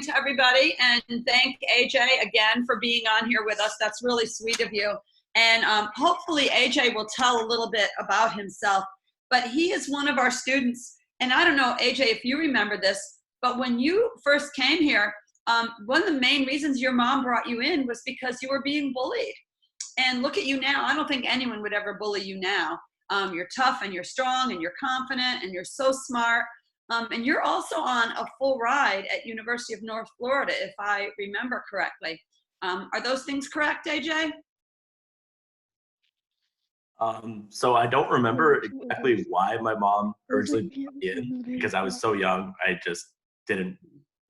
to everybody, and thank AJ again for being on here with us. That's really sweet of you. And hopefully AJ will tell a little bit about himself, but he is one of our students. And I don't know, AJ, if you remember this, but when you first came here, one of the main reasons your mom brought you in was because you were being bullied. And look at you now. I don't think anyone would ever bully you now. You're tough and you're strong and you're confident and you're so smart. And you're also on a full ride at University of North Florida, if I remember correctly. Are those things correct, AJ? So I don't remember exactly why my mom originally brought me in, because I was so young, I just didn't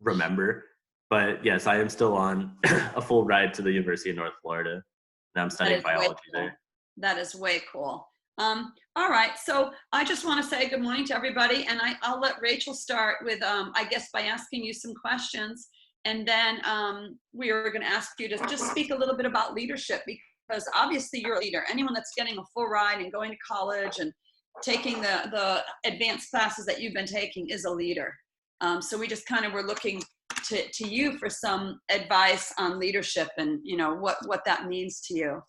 remember. But yes, I am still on a full ride to the University of North Florida, and I'm studying biology there. That is way cool. All right, so I just want to say good morning to everybody, and I'll let Rachel start with, I guess, by asking you some questions, and then we are going to ask you to just speak a little bit about leadership, because obviously you're a leader. Anyone that's getting a full ride and going to college and taking the advanced classes that you've been taking is a leader. So we just kind of were looking to you for some advice on leadership and what that means to you.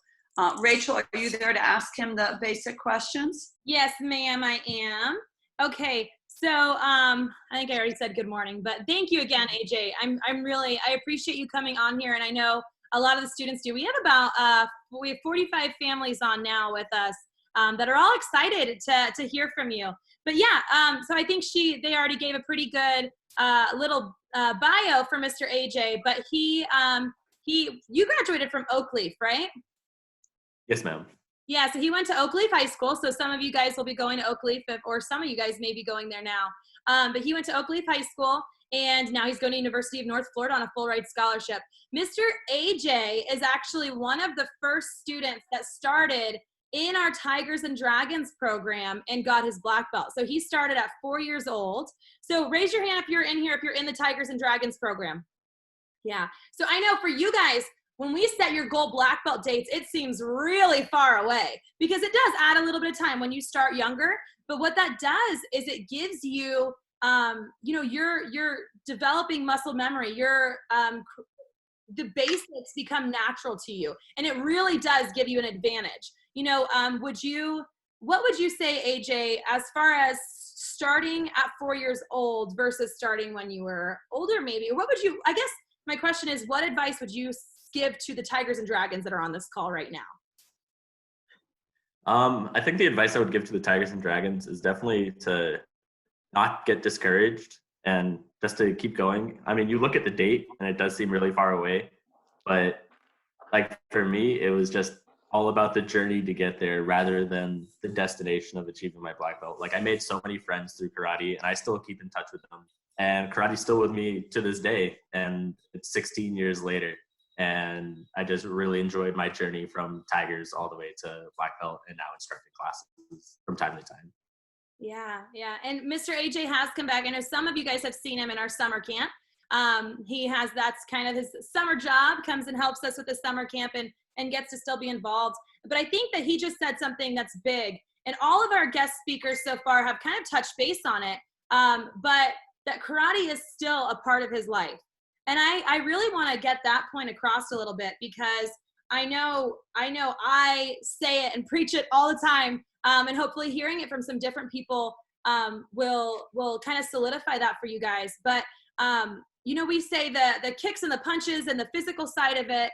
Rachel, are you there to ask him the basic questions? Yes, ma'am, I am. Okay, so I think I already said good morning, but thank you again, AJ. I appreciate you coming on here, and I know a lot of the students do. We have we have 45 families on now with us that are all excited to hear from you. But yeah, so I think they already gave a pretty good little bio for Mr. AJ, but you graduated from Oakleaf, right? Yes, ma'am. Yeah, so he went to Oakleaf High School. So some of you guys will be going to Oakleaf, or some of you guys may be going there now. But he went to Oakleaf High School, and now he's going to University of North Florida on a full ride scholarship. Mr. AJ is actually one of the first students that started in our Tigers and Dragons program and got his black belt. So he started at 4 years old. So raise your hand if you're in here, if you're in the Tigers and Dragons program. Yeah. So I know for you guys, when we set your gold black belt dates, it seems really far away because it does add a little bit of time when you start younger. But what that does is it gives you, you're developing muscle memory. The basics become natural to you, and it really does give you an advantage. What would you say, AJ, as far as starting at 4 years old versus starting when you were older, maybe? I guess my question is, what advice would you give to the Tigers and Dragons that are on this call right now? I think the advice I would give to the Tigers and Dragons is definitely to not get discouraged and just to keep going. I mean, you look at the date and it does seem really far away, but like for me, it was just all about the journey to get there rather than the destination of achieving my black belt. Like I made so many friends through karate, and I still keep in touch with them. And karate's still with me to this day, and it's 16 years later. And I just really enjoyed my journey from Tigers all the way to black belt and now instructing classes from time to time. Yeah. And Mr. AJ has come back. I know some of you guys have seen him in our summer camp. That's kind of his summer job, comes and helps us with the summer camp and gets to still be involved. But I think that he just said something that's big. And all of our guest speakers so far have kind of touched base on it. But that karate is still a part of his life. And I really want to get that point across a little bit, because I know I say it and preach it all the time, and hopefully hearing it from some different people will kind of solidify that for you guys. But we say the kicks and the punches and the physical side of it,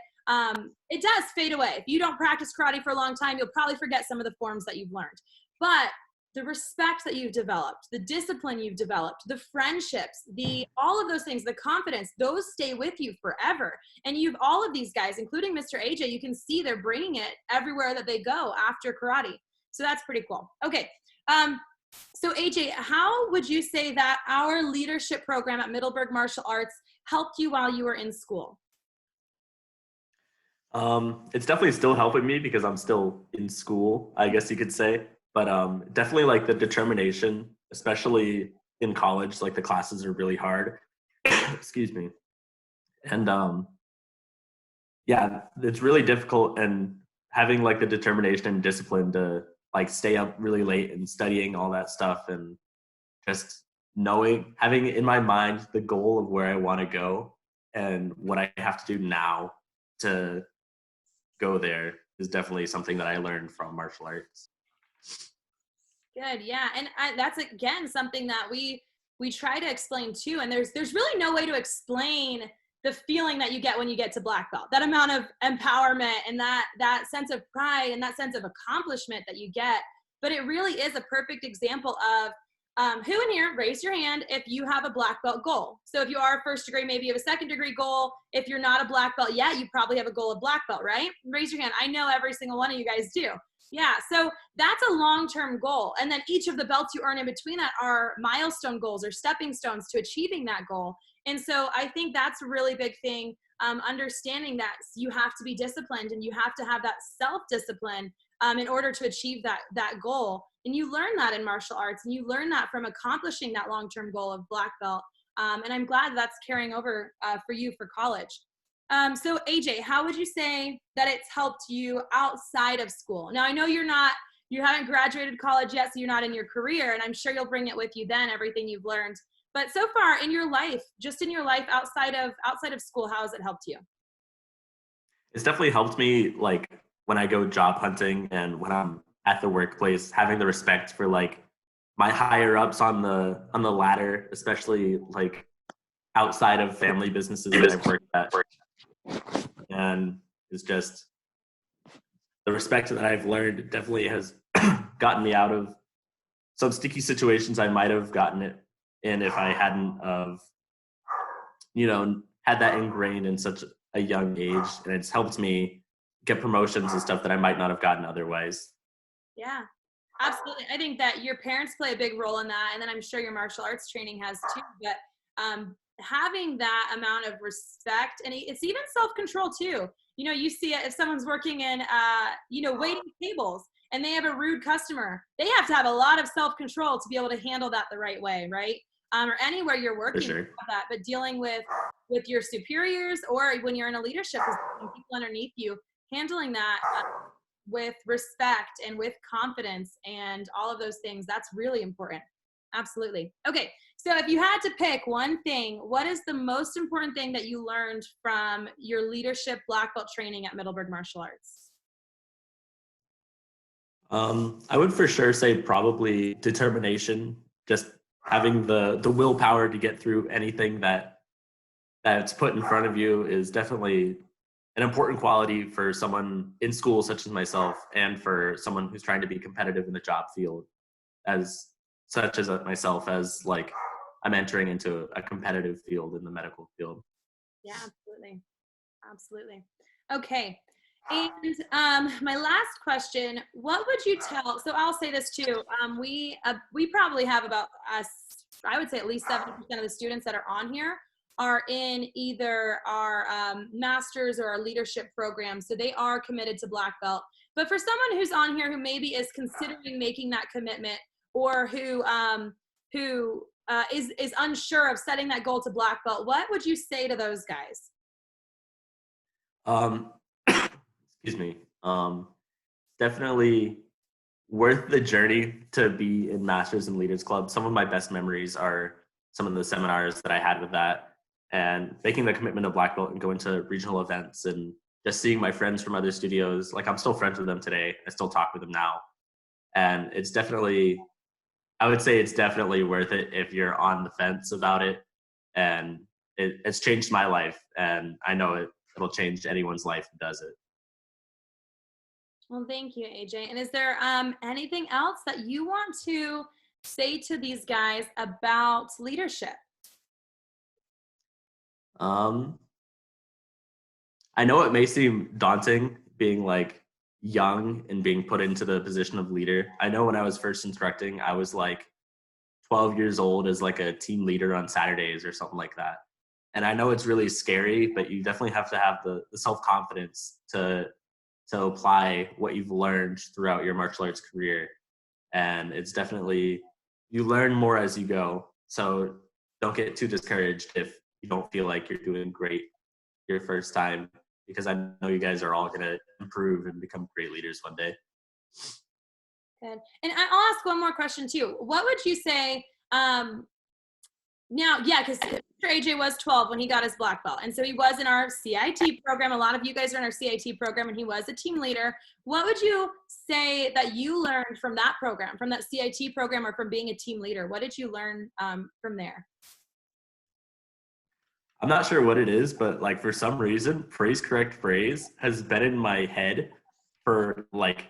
it does fade away. If you don't practice karate for a long time, you'll probably forget some of the forms that you've learned. But the respect that you've developed, the discipline you've developed, the friendships, all of those things, the confidence, those stay with you forever. And all of these guys, including Mr. AJ, you can see they're bringing it everywhere that they go after karate. So that's pretty cool. Okay. So AJ, how would you say that our leadership program at Middleburg Martial Arts helped you while you were in school? It's definitely still helping me because I'm still in school, I guess you could say. But definitely like the determination, especially in college, like the classes are really hard. Excuse me. And it's really difficult, and having like the determination and discipline to like stay up really late and studying all that stuff, and just having in my mind the goal of where I want to go and what I have to do now to go there is definitely something that I learned from martial arts. Good, yeah, and that's again something that we try to explain too. And there's really no way to explain the feeling that you get when you get to black belt. That amount of empowerment and that sense of pride and that sense of accomplishment that you get. But it really is a perfect example of who in here, raise your hand if you have a black belt goal. So if you are a first degree, maybe you have a second degree goal. If you're not a black belt yet, you probably have a goal of black belt, right? Raise your hand. I know every single one of you guys do. Yeah, so that's a long-term goal. And then each of the belts you earn in between that are milestone goals or stepping stones to achieving that goal. And so I think that's a really big thing, understanding that you have to be disciplined and you have to have that self-discipline in order to achieve that goal. And you learn that in martial arts, and you learn that from accomplishing that long-term goal of black belt. And I'm glad that's carrying over for you for college. So AJ, how would you say that it's helped you outside of school? Now I know you haven't graduated college yet, so you're not in your career, and I'm sure you'll bring it with you then, everything you've learned. But so far in your life, just in your life outside of school, how has it helped you? It's definitely helped me, like when I go job hunting and when I'm at the workplace, having the respect for like my higher ups on the ladder, especially like outside of family businesses that I've worked at. And it's just the respect that I've learned definitely has gotten me out of some sticky situations I might have gotten it in if I hadn't of, had that ingrained in such a young age. And it's helped me get promotions and stuff that I might not have gotten otherwise. Yeah, absolutely. I think that your parents play a big role in that. And then I'm sure your martial arts training has too. But having that amount of respect, and it's even self-control too. You see it if someone's working in, waiting tables and they have a rude customer, they have to have a lot of self-control to be able to handle that the right way, right? Or anywhere you're working, For sure. you have that, but dealing with your superiors or when you're in a leadership position, people underneath you, handling that with respect and with confidence and all of those things, that's really important. Absolutely. Okay, so if you had to pick one thing, what is the most important thing that you learned from your leadership black belt training at Middleburg Martial Arts? I would for sure say probably determination, just having the willpower to get through anything that's put in front of you is definitely an important quality for someone in school such as myself, and for someone who's trying to be competitive in the job field as such as myself, as like I'm entering into a competitive field in the medical field. Yeah, absolutely. Absolutely. Okay. And my last question, what would you tell, so I'll say this too, we probably have about I would say at least 70% of the students that are on here are in either our master's or our leadership program. So they are committed to black belt. But for someone who's on here who maybe is considering making that commitment, or who is unsure of setting that goal to black belt, what would you say to those guys? Excuse me. Definitely worth the journey to be in Masters and Leaders Club. Some of my best memories are some of the seminars that I had with that, and making the commitment to black belt and going to regional events and just seeing my friends from other studios. Like I'm still friends with them today. I still talk with them now. And it's definitely, I would say it's definitely worth it if you're on the fence about it. And it's changed my life, and I know it'll change anyone's life who does it. Well, thank you, AJ. And is there anything else that you want to say to these guys about leadership? I know it may seem daunting being like young and being put into the position of leader. I know when I was first instructing, I was like 12 years old as like a team leader on Saturdays or something like that. And I know it's really scary, but you definitely have to have the self-confidence to apply what you've learned throughout your martial arts career. And it's definitely, you learn more as you go. So don't get too discouraged if you don't feel like you're doing great your first time, because I know you guys are all going to improve and become great leaders one day. Good. And I'll ask one more question too. What would you say, Now, yeah, because Mr. AJ was 12 when he got his black belt. And so he was in our CIT program. A lot of you guys are in our CIT program, and he was a team leader. What would you say that you learned from that program, from that CIT program, or from being a team leader? What did you learn from there? I'm not sure what it is, but like for some reason, praise correct phrase has been in my head for like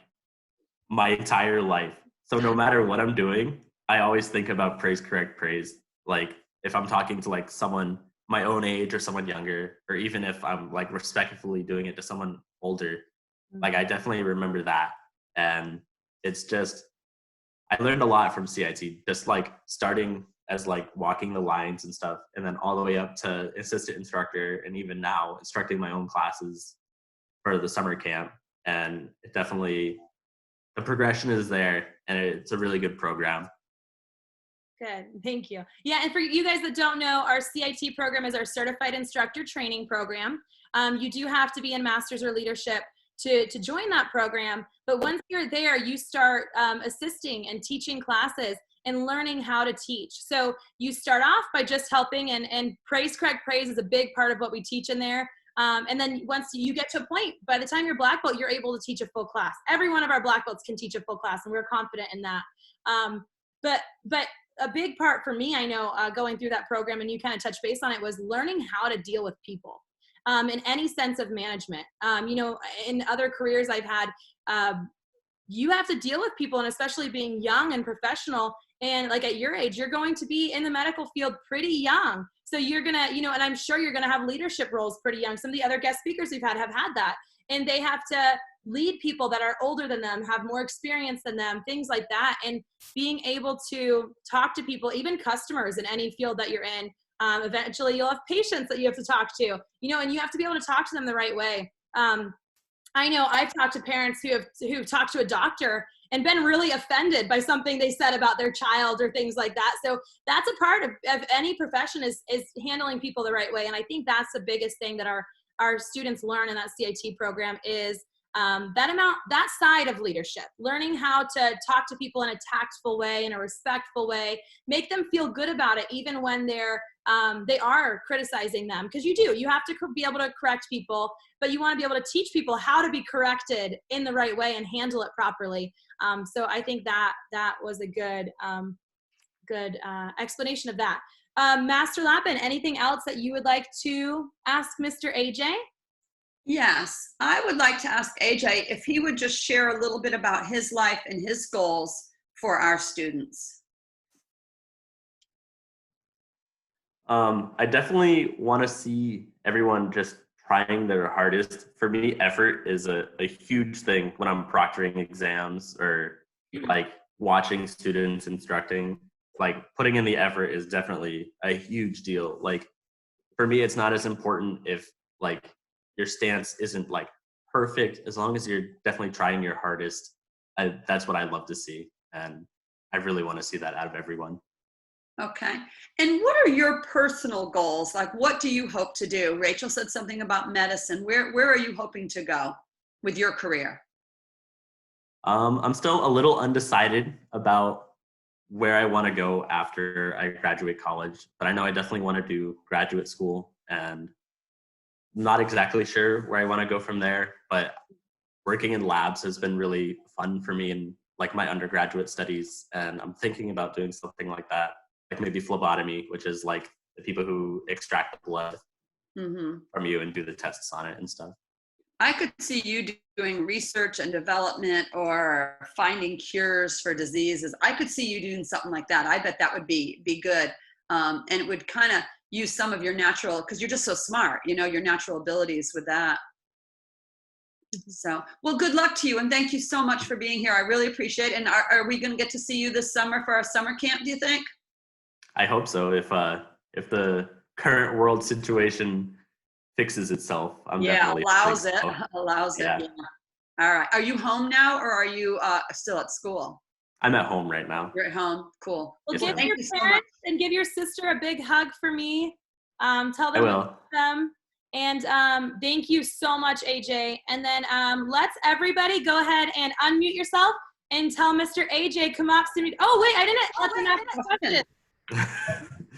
my entire life. So no matter what I'm doing, I always think about praise correct praise. Like if I'm talking to like someone my own age or someone younger, or even if I'm like respectfully doing it to someone older, like I definitely remember that. And it's just, I learned a lot from CIT, just like starting as like walking the lines and stuff, and then all the way up to assistant instructor, and even now instructing my own classes for the summer camp. And it definitely, the progression is there, and it's a really good program. Good, thank you. Yeah, and for you guys that don't know, our CIT program is our Certified Instructor Training Program. You do have to be in Masters or Leadership to join that program, but once you're there, you start assisting and teaching classes and learning how to teach. So you start off by just helping, and praise correct praise is a big part of what we teach in there. And then once you get to a point, by the time you're black belt, you're able to teach a full class. Every one of our black belts can teach a full class, and we're confident in that. But a big part for me, I know, going through that program, and you kind of touched base on it, was learning how to deal with people in any sense of management. You know, in other careers I've had, you have to deal with people, and especially being young and professional. And like at your age, you're going to be in the medical field pretty young. So you're going to, you know, and I'm sure you're going to have leadership roles pretty young. Some of the other guest speakers we've had have had that. And they have to lead people that are older than them, have more experience than them, things like that. And being able to talk to people, even customers in any field that you're in, eventually you'll have patients that you have to talk to, you know, and you have to be able to talk to them the right way. I know I've talked to parents who've talked to a doctor and been really offended by something they said about their child or things like that. So that's a part of any profession, is handling people the right way. And I think that's the biggest thing that our students learn in that CIT program is that side of leadership, learning how to talk to people in a tactful way, in a respectful way, make them feel good about it, even when they are criticizing them. Because you have to be able to correct people, but you want to be able to teach people how to be corrected in the right way and handle it properly. So I think that was a good explanation of that. Master Lappin, anything else that you would like to ask Mr. AJ? Yes, I would like to ask AJ if he would just share a little bit about his life and his goals for our students. I definitely want to see everyone just trying their hardest. For me, effort is a huge thing when I'm proctoring exams or like watching students instructing. Like putting in the effort is definitely a huge deal. Like for me, it's not as important if like your stance isn't like perfect, as long as you're definitely trying your hardest. That's what I love to see. And I really want to see that out of everyone. Okay. And what are your personal goals? Like, what do you hope to do? Rachel said something about medicine. Where are you hoping to go with your career? I'm still a little undecided about where I want to go after I graduate college, but I know I definitely want to do graduate school, and not exactly sure where I want to go from there, but working in labs has been really fun for me in like my undergraduate studies. And I'm thinking about doing something like that, like maybe phlebotomy, which is like the people who extract the blood from you and do the tests on it and stuff. I could see you doing research and development or finding cures for diseases. I could see you doing something like that. I bet that would be good. And it would kind of use some of your natural, because you're just so smart, you know, your natural abilities with that. So, well, good luck to you. And thank you so much for being here. I really appreciate it. And are we going to get to see you this summer for our summer camp, do you think? I hope so. If the current world situation fixes itself, I'm definitely allows it. So. Allows it. Yeah. All right. Are you home now, or are you still at school? I'm at home right now. You're at home. Cool. Well, give your parents and give your sister a big hug for me. Tell them I love them. And thank you so much, AJ. And then let's everybody go ahead and unmute yourself and tell Mr. AJ come up to me. Oh, wait, I didn't let them ask a question.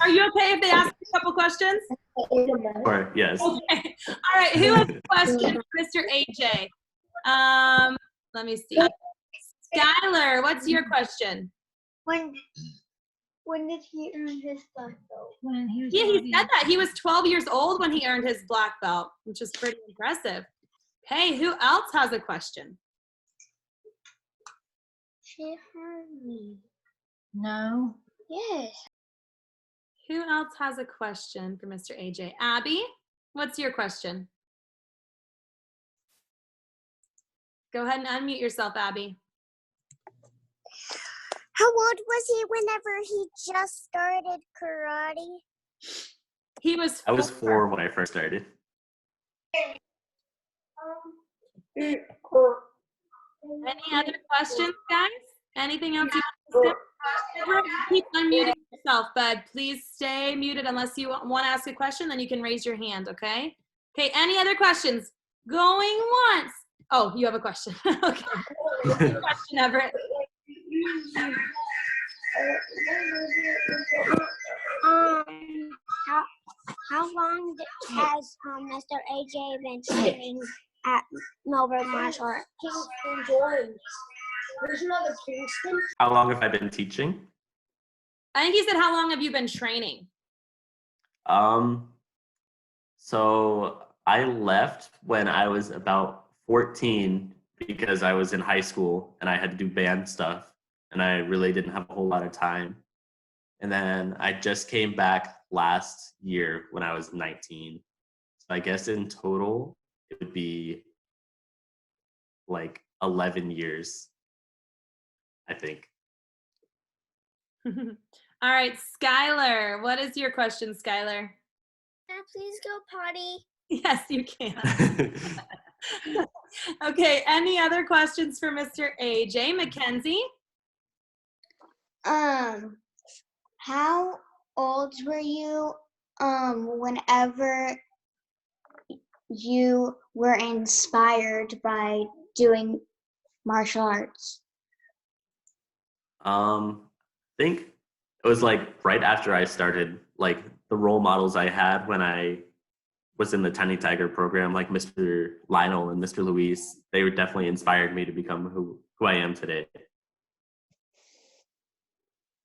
Are you okay if they ask you a couple questions? Or yes. Okay. All right. Who has a question for Mr. AJ? Let me see. Skylar, what's your question? When did he earn his black belt? Yeah, he said that. He was 12 years old when he earned his black belt, which is pretty impressive. Okay, who else has a question? She heard me. No. Yes. Who else has a question for Mr. AJ? Abby, what's your question? Go ahead and unmute yourself, Abby. How old was he whenever he just started karate? He was I was 4 when I first started. Any other questions, guys? Anything else you want to say? Everyone keep unmuting yourself, bud. Please stay muted unless you want to ask a question, then you can raise your hand, okay? Okay, any other questions? Going once. Oh, you have a question. Okay. Question, Everett. How long has Mr. AJ been training at Melbourne Martial Arts? Kingston George. There's another Kingston. How long have I been teaching? I think he said, how long have you been training? So I left when I was about 14 because I was in high school and I had to do band stuff and I really didn't have a whole lot of time. And then I just came back last year when I was 19. So I guess in total it would be like 11 years, I think. All right, Skylar, what is your question, Skylar? Can I please go potty? Yes, you can. Okay, any other questions for Mr. AJ? Mackenzie? How old were you whenever you were inspired by doing martial arts? I think it was like right after I started, like the role models I had when I was in the Tiny Tiger program, like Mr. Lionel and Mr. Luis, they were definitely inspired me to become who I am today.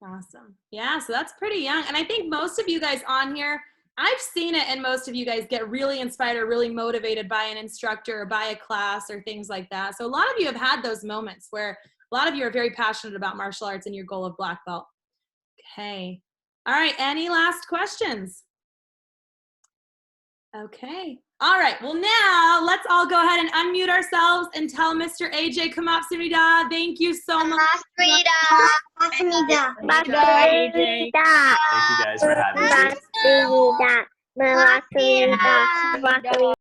Awesome. Yeah, so that's pretty young. And I think most of you guys on here, I've seen it, and most of you guys get really inspired or really motivated by an instructor or by a class or things like that. So a lot of you have had those moments where a lot of you are very passionate about martial arts and your goal of black belt. Okay. All right. Any last questions? Okay. All right. Well, now let's all go ahead and unmute ourselves and tell Mr. AJ Kamapsumida. Thank you so much. Thank you guys for having me.